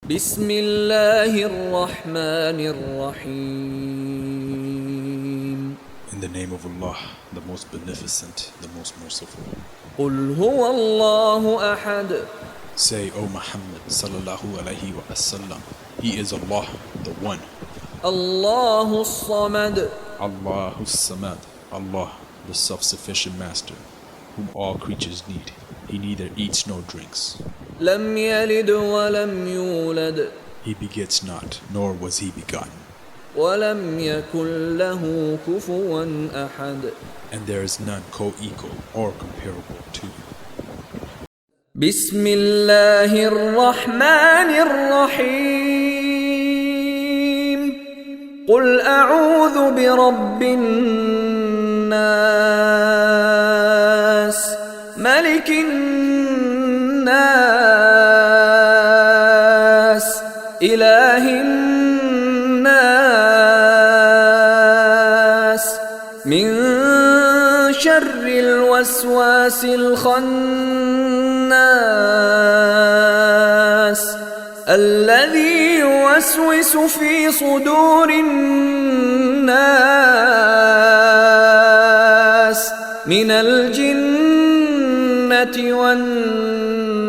بسم الله الرحمن الرحيم. In the name of Allah, the most beneficent, the most merciful. قل هو الله أحد. Say, O Muhammad sallallahu alaihi wasallam, He is Allah, the One. الله الصمد. Allahus Samad, Allah, the self-sufficient Master, whom all creatures need. He neither eats nor drinks. لم يلد ولم يولد. He begets not, nor was he begotten. ولم يكن له كفوا أحد. And there is none co-equal or comparable to him. بسم الله الرحمن الرحيم. قل أعوذ برب الناس ملك الناس إله الناس من شر الوسواس الخناس الذي يوسوس في صدور الناس من الجنة والناس.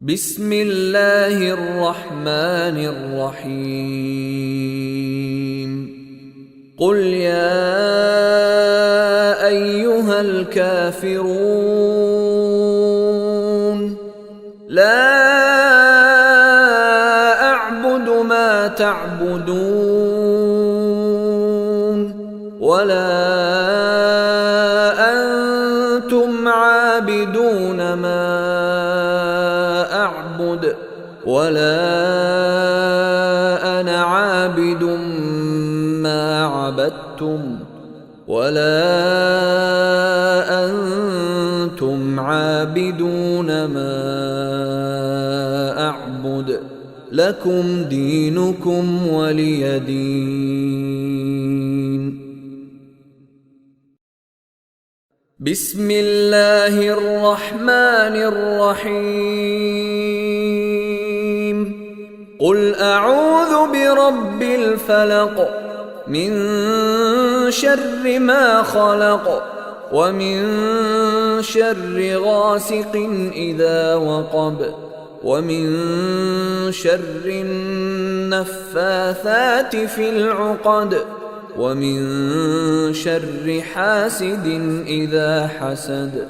بسم الله الرحمن الرحيم. قل يا أيها الكافرون لا أعبد ما تعبدون ولا أنتم عابدون ما أعبد ولا أنا عابد ما عبدتم ولا أنتم عابدون ما أعبد لكم دينكم ولي دين. بسم الله الرحمن الرحيم. قل أعوذ برب الفلق من شر ما خلق ومن شر غاسق إذا وقب ومن شر النفاثات في العقد ومن شر حاسد إذا حسد.